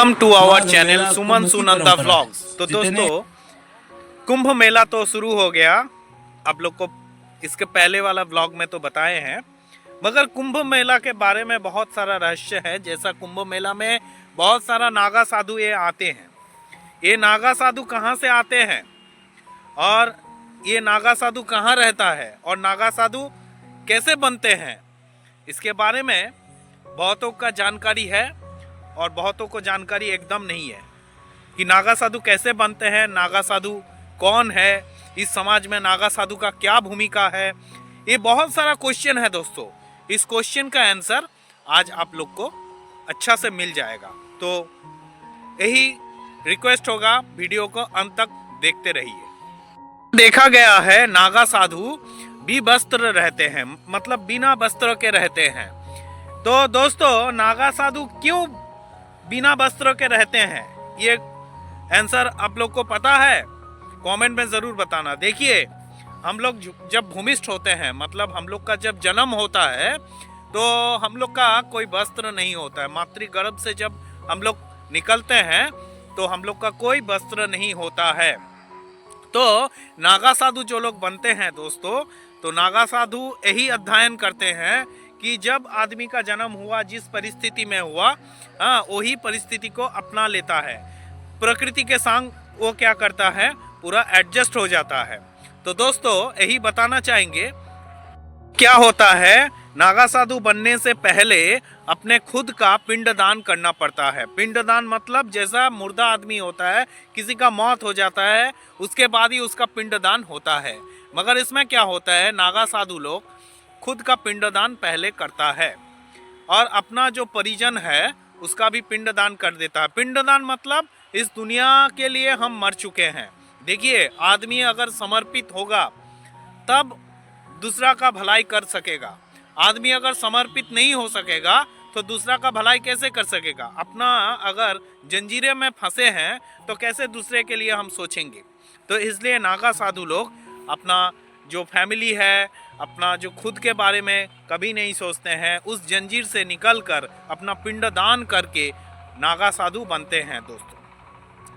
Welcome to our channel Suman Sunanda vlogs. तो दोस्तों, कुंभ मेला तो शुरू हो गया। आप लोग को इसके पहले वाला व्लॉग में तो बताए हैं, मगर कुंभ मेला के बारे में बहुत सारा रहस्य है। जैसा कुंभ मेला में बहुत सारा नागा साधु ये आते हैं। ये नागा साधु कहाँ से आते हैं और ये नागा साधु कहाँ रहता है और नागा साधु कैसे बनते हैं, इसके बारे में बहुतों का जानकारी है और बहुतों को जानकारी एकदम नहीं है कि नागा साधु कैसे बनते हैं, नागा साधु कौन है, इस समाज में नागा साधु का क्या भूमिका है। ये बहुत सारा क्वेश्चन है दोस्तों। इस क्वेश्चन का आंसर आज आप लोग को अच्छा से मिल जाएगा। तो यही रिक्वेस्ट होगा, वीडियो को अंत तक देखते रहिए। देखा गया है नागा साधु विवस्त्र रहते हैं, मतलब बिना वस्त्र के रहते हैं। तो दोस्तों, नागा साधु क्यों बिना वस्त्र के रहते हैं, ये आंसर आप लोग को पता है? कमेंट में ज़रूर बताना। देखिए, हम लोग जब भूमिष्ठ होते हैं, मतलब हम लोग का जब जन्म होता है, तो हम लोग का कोई वस्त्र नहीं होता है। मातृगर्भ से जब हम लोग निकलते हैं तो हम लोग का कोई वस्त्र नहीं होता है। तो नागा साधु जो लोग बनते हैं दोस्तों, तो नागा साधु यही अध्ययन करते हैं कि जब आदमी का जन्म हुआ, जिस परिस्थिति में हुआ, वही परिस्थिति को अपना लेता है। प्रकृति के संग वो क्या करता है, पूरा एडजस्ट हो जाता है। तो दोस्तों, यही बताना चाहेंगे क्या होता है। नागा साधु बनने से पहले अपने खुद का पिंडदान करना पड़ता है। पिंडदान मतलब जैसा मुर्दा आदमी होता है, किसी का मौत हो जाता है, उसके बाद ही उसका पिंडदान होता है। मगर इसमें क्या होता है, नागा साधु लोग खुद का पिंडदान पहले करता है और अपना जो परिजन है उसका भी पिंडदान कर देता है। पिंडदान मतलब इस दुनिया के लिए हम मर चुके हैं। देखिए, आदमी अगर समर्पित होगा तब दूसरा का भलाई कर सकेगा। आदमी अगर समर्पित नहीं हो सकेगा तो दूसरा का भलाई कैसे कर सकेगा? अपना अगर जंजीरें में फंसे हैं तो कैसे दूसरे के लिए हम सोचेंगे? तो इसलिए नागा साधु लोग अपना जो फैमिली है, अपना जो खुद के बारे में कभी नहीं सोचते हैं। उस जंजीर से निकलकर अपना पिंडदान करके नागा साधु बनते हैं दोस्तों।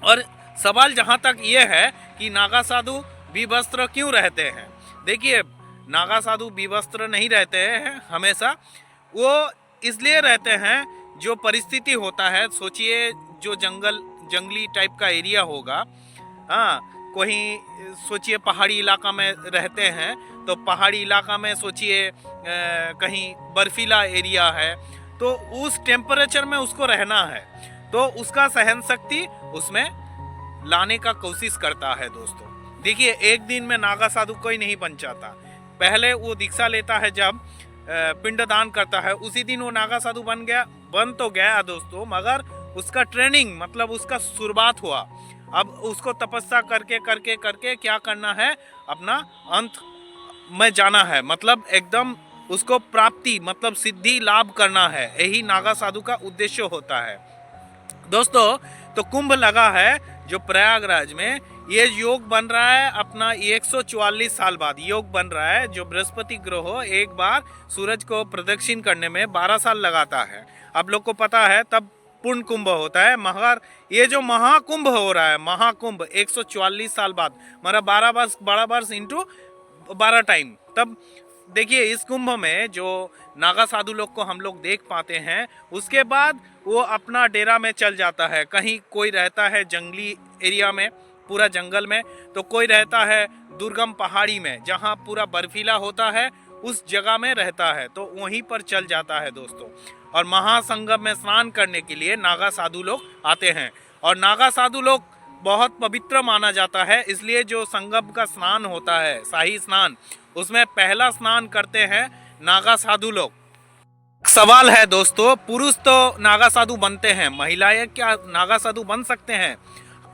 और सवाल जहाँ तक ये है कि नागा साधु विवस्त्र क्यों रहते हैं। देखिए, नागा साधु विवस्त्र नहीं रहते हैं हमेशा। वो इसलिए रहते हैं, जो परिस्थिति होता है, सोचिए जो जंगली टाइप का एरिया होगा, कहीं सोचिए पहाड़ी इलाका में रहते हैं, तो पहाड़ी इलाका में सोचिए कहीं बर्फीला एरिया है, तो उस टेम्परेचर में उसको रहना है, तो उसका सहन शक्ति उसमें लाने का कोशिश करता है दोस्तों। देखिए, एक दिन में नागा साधु कोई नहीं बन जाता। पहले वो दीक्षा लेता है, जब पिंडदान करता है, उसी दिन वो नागा साधु बन तो गया दोस्तों, मगर उसका ट्रेनिंग, मतलब उसका शुरुआत हुआ। अब उसको तपस्या करके करके करके क्या करना है, अपना अंत में जाना है, मतलब एकदम उसको प्राप्ति, मतलब सिद्धि लाभ करना है। यही नागा साधु का उद्देश्य होता है दोस्तों। तो कुंभ लगा है जो प्रयागराज में, ये योग बन रहा है अपना 144 साल बाद योग बन रहा है। जो बृहस्पति ग्रह एक बार सूरज को प्रदक्षिण करने में 12 साल लगाता है, आप लोग को पता है, तब पूर्ण कुंभ होता है। मगर ये जो महाकुंभ हो रहा है, महाकुंभ 144 साल बाद, मतलब 12 वर्ष इंटू 12 टाइम। तब देखिए, इस कुंभ में जो नागा साधु लोग को हम लोग देख पाते हैं, उसके बाद वो अपना डेरा में चल जाता है। कहीं कोई रहता है जंगली एरिया में, पूरा जंगल में, तो कोई रहता है दुर्गम पहाड़ी में, जहाँ पूरा बर्फीला होता है, उस जगह में रहता है, तो वहीं पर चल जाता है दोस्तों। और महासंगम में स्नान करने के लिए नागा साधु लोग आते हैं, और नागा साधु लोग बहुत पवित्र माना जाता है। इसलिए जो संगम का स्नान होता है, शाही स्नान, उसमें पहला स्नान करते हैं नागा साधु लोग। सवाल है दोस्तों, पुरुष तो नागा साधु बनते हैं, महिलाएं क्या नागा साधु बन सकते हैं?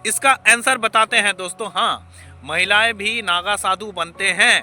इसका आंसर बताते हैं दोस्तों। हाँ, महिलाएं भी नागा साधु बनते हैं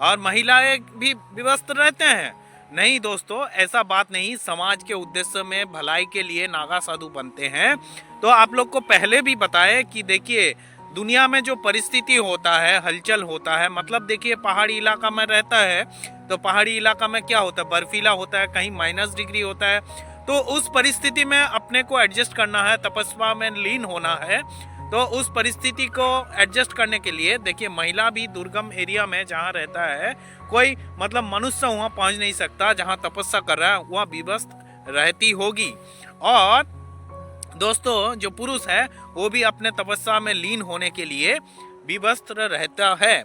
और महिलाएं भी विवस्त्र रहते हैं। नहीं दोस्तों, ऐसा बात नहीं। समाज के उद्देश्य में, भलाई के लिए नागा साधु बनते हैं। तो आप लोग को पहले भी बताए कि देखिए, दुनिया में जो परिस्थिति होता है, हलचल होता है, मतलब देखिए पहाड़ी इलाका में रहता है, तो पहाड़ी इलाका में क्या होता है, बर्फीला होता है, कहीं -डिग्री होता है, तो उस परिस्थिति में अपने को एडजस्ट करना है, तपस्या में लीन होना है। तो उस परिस्थिति को एडजस्ट करने के लिए देखिए, महिला भी दुर्गम एरिया में जहाँ रहता है, कोई मतलब मनुष्य वहाँ पहुँच नहीं सकता, जहाँ तपस्या कर रहा है वहाँ विवश रहती होगी। और दोस्तों जो पुरुष है वो भी अपने तपस्या में लीन होने के लिए विवस्त्र रहता है,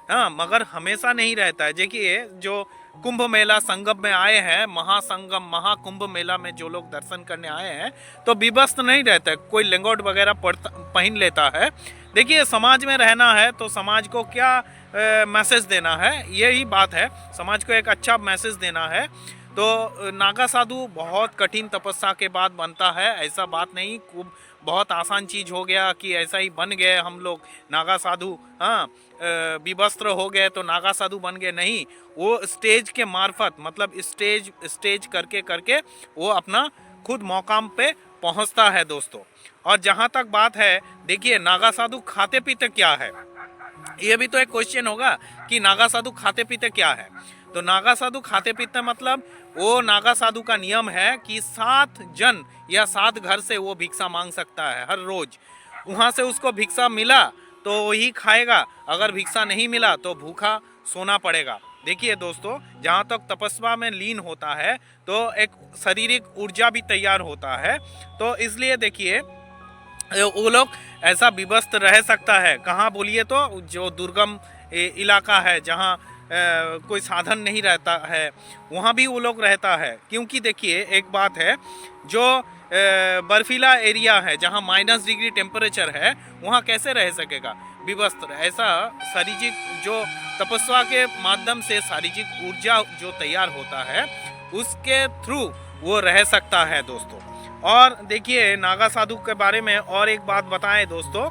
हाँ, मगर हमेशा नहीं रहता है। देखिए जो कुंभ मेला संगम में आए हैं, महासंगम महाकुंभ मेला में जो लोग दर्शन करने आए हैं, तो विवस्त्र नहीं रहता है, कोई लंगोट वगैरह पहन लेता है। देखिए समाज में रहना है तो समाज को क्या मैसेज देना है, यही बात है, समाज को एक अच्छा मैसेज देना है। तो नागा साधु बहुत कठिन तपस्या के बाद बनता है, ऐसा बात नहीं बहुत आसान चीज़ हो गया कि ऐसा ही बन गए हम लोग नागा साधु, हाँ, विवस्त्र हो गए तो नागा साधु बन गए, नहीं। वो स्टेज के मार्फत, मतलब स्टेज करके करके वो अपना खुद मौकाम पे पहुंचता है दोस्तों। और जहाँ तक बात है, देखिए नागा साधु खाते पीते क्या है, ये भी तो एक क्वेश्चन होगा कि नागा साधु खाते पीते क्या है। तो नागा साधु खाते पीते मतलब वो नागा साधु का नियम है कि 7 जन या 7 घर से वो भिक्षा मांग सकता है हर रोज। वहाँ से उसको भिक्षा मिला तो वही खाएगा, अगर भिक्षा नहीं मिला तो भूखा सोना पड़ेगा। देखिए दोस्तों, जहाँ तक तपस्या में लीन होता है तो एक शारीरिक ऊर्जा भी तैयार होता है। तो इसलिए देखिए वो लोग ऐसा विवस्त रह सकता है, कहाँ बोलिए तो जो दुर्गम इलाका है, जहाँ कोई साधन नहीं रहता है, वहाँ भी वो लोग रहता है। क्योंकि देखिए एक बात है, जो बर्फीला एरिया है जहाँ -डिग्री टेम्परेचर है, वहाँ कैसे रह सकेगा विवस्त्र। ऐसा शारीरिक जो तपस्या के माध्यम से शारीरिक ऊर्जा जो तैयार होता है उसके थ्रू वो रह सकता है दोस्तों। और देखिए नागा साधु के बारे में और एक बात बताएं दोस्तों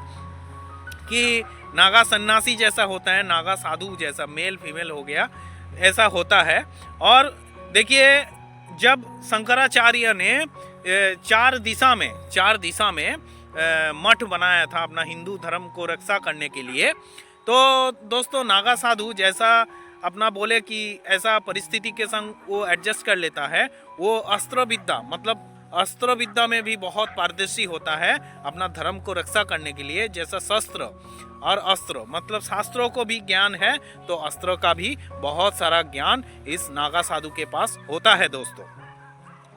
कि नागा सन्यासी जैसा होता है, नागा साधु जैसा, मेल फीमेल हो गया, ऐसा होता है। और देखिए जब शंकराचार्य ने चार दिशा में मठ बनाया था अपना हिंदू धर्म को रक्षा करने के लिए, तो दोस्तों नागा साधु जैसा अपना बोले कि ऐसा परिस्थिति के संग वो एडजस्ट कर लेता है। वो अस्त्र विद्या, मतलब अस्त्र विद्या में भी बहुत पारदर्शी होता है अपना धर्म को रक्षा करने के लिए। जैसा शस्त्र और अस्त्र, मतलब शास्त्रों को भी ज्ञान है तो अस्त्रों का भी बहुत सारा ज्ञान इस नागा साधु के पास होता है दोस्तों।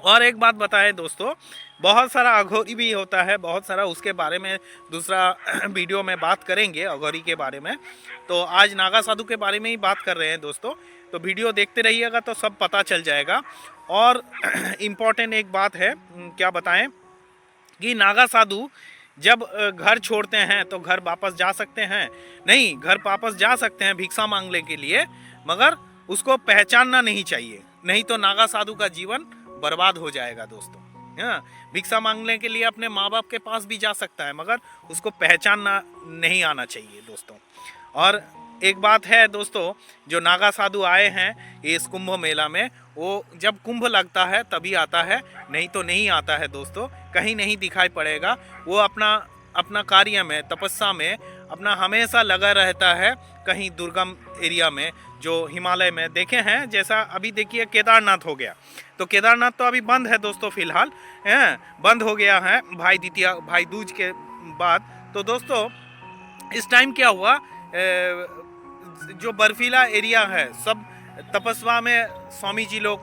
और एक बात बताएं दोस्तों, बहुत सारा अघोरी भी होता है, बहुत सारा, उसके बारे में दूसरा वीडियो में बात करेंगे अघोरी के बारे में। तो आज नागा साधु के बारे में ही बात कर रहे हैं दोस्तों, तो वीडियो देखते रहिएगा तो सब पता चल जाएगा। और इम्पॉर्टेंट एक बात है, क्या बताएं कि नागा साधु जब घर छोड़ते हैं तो घर वापस जा सकते हैं? नहीं, घर वापस जा सकते हैं भिक्षा मांगने के लिए, मगर उसको पहचानना नहीं चाहिए, नहीं तो नागा साधु का जीवन बर्बाद हो जाएगा दोस्तों। हाँ, भिक्षा मांगने के लिए अपने माँ बाप के पास भी जा सकता है, मगर उसको पहचानना नहीं आना चाहिए दोस्तों। और एक बात है दोस्तों, जो नागा साधु आए हैं इस कुंभ मेला में, वो जब कुंभ लगता है तभी आता है, नहीं तो नहीं आता है दोस्तों, कहीं नहीं दिखाई पड़ेगा। वो अपना कार्य में, तपस्या में अपना हमेशा लगा रहता है, कहीं दुर्गम एरिया में, जो हिमालय में देखे हैं। जैसा अभी देखिए केदारनाथ हो गया, तो केदारनाथ तो अभी बंद है दोस्तों, फिलहाल बंद हो गया है भाई दूज के बाद। तो दोस्तों इस टाइम क्या हुआ, जो बर्फीला एरिया है सब तपस्या में स्वामी जी लोग,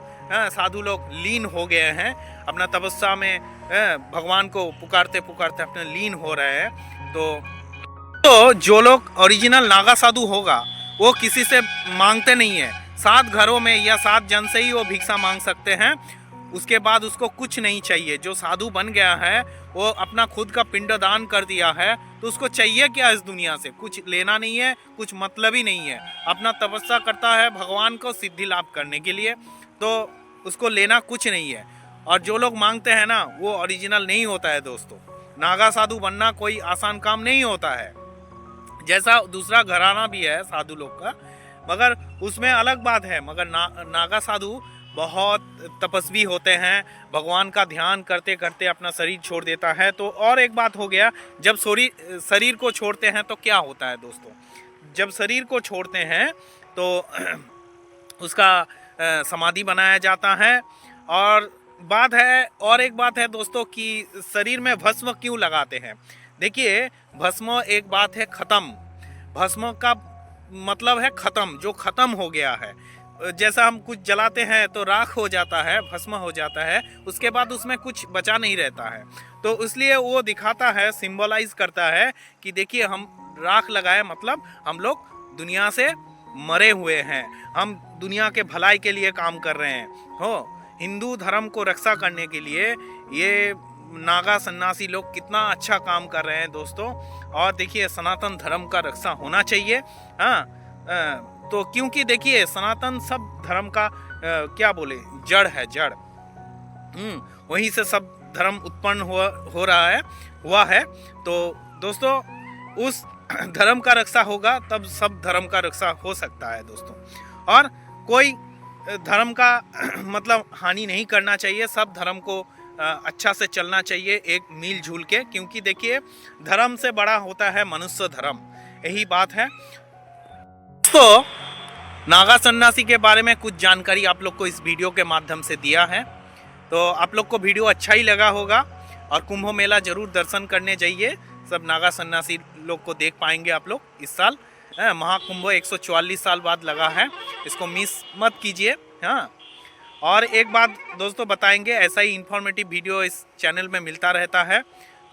साधु लोग लीन हो गए हैं अपना तपस्या में, भगवान को पुकारते पुकारते अपने लीन हो रहे हैं। तो जो लोग ओरिजिनल नागा साधु होगा वो किसी से मांगते नहीं है, 7 घरों में या 7 जन से ही वो भिक्षा मांग सकते हैं, उसके बाद उसको कुछ नहीं चाहिए। जो साधु बन गया है वो अपना खुद का पिंड दान कर दिया है, तो उसको चाहिए क्या इस दुनिया से? कुछ लेना नहीं है, कुछ मतलब ही नहीं है। अपना तपस्या करता है भगवान को सिद्धि लाभ करने के लिए, तो उसको लेना कुछ नहीं है। और जो लोग मांगते हैं ना, वो ओरिजिनल नहीं होता है दोस्तों। नागा साधु बनना कोई आसान काम नहीं होता है। जैसा दूसरा घराना भी है साधु लोग का, मगर उसमें अलग बात है। मगर नागा साधु बहुत तपस्वी होते हैं, भगवान का ध्यान करते करते अपना शरीर छोड़ देता है। तो और एक बात हो गया, जब शरीर को छोड़ते हैं तो क्या होता है दोस्तों, जब शरीर को छोड़ते हैं तो उसका समाधि बनाया जाता है, और बात है, और एक बात है दोस्तों कि शरीर में भस्म क्यों लगाते हैं। देखिए, भस्म एक बात है खत्म, भस्म का मतलब है खत्म, जो खत्म हो गया है। जैसा हम कुछ जलाते हैं तो राख हो जाता है, भस्म हो जाता है, उसके बाद उसमें कुछ बचा नहीं रहता है। तो इसलिए वो दिखाता है, सिंबलाइज करता है कि देखिए हम राख लगाए, मतलब हम लोग दुनिया से मरे हुए हैं, हम दुनिया के भलाई के लिए काम कर रहे हैं। हो, हिंदू धर्म को रक्षा करने के लिए ये नागा सन्यासी लोग कितना अच्छा काम कर रहे हैं दोस्तों। और देखिए, सनातन धर्म का रक्षा होना चाहिए। हाँ, तो क्योंकि देखिए सनातन सब धर्म का क्या बोले, जड़ है, जड़। वहीं से सब धर्म उत्पन्न हो रहा है, हुआ है। तो दोस्तों, उस धर्म का रक्षा होगा तब सब धर्म का रक्षा हो सकता है दोस्तों। और कोई धर्म का मतलब हानि नहीं करना चाहिए, सब धर्म को अच्छा से चलना चाहिए, एक मिलजुल के। क्योंकि देखिए, धर्म से बड़ा होता है मनुष्य धर्म, यही बात है। तो नागा सन्यासी के बारे में कुछ जानकारी आप लोग को इस वीडियो के माध्यम से दिया है। तो आप लोग को वीडियो अच्छा ही लगा होगा, और कुंभ मेला जरूर दर्शन करने जाइए। सब नागा सन्यासी लोग को देख पाएंगे आप लोग इस साल। महाकुंभ 144 साल बाद लगा है, इसको मिस मत कीजिए। हाँ, और एक बात दोस्तों बताएंगे, ऐसा ही इंफॉर्मेटिव वीडियो इस चैनल में मिलता रहता है,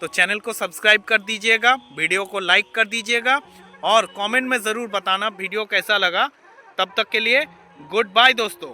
तो चैनल को सब्सक्राइब कर दीजिएगा, वीडियो को लाइक कर दीजिएगा, और कमेंट में ज़रूर बताना वीडियो कैसा लगा। तब तक के लिए गुड बाय दोस्तों।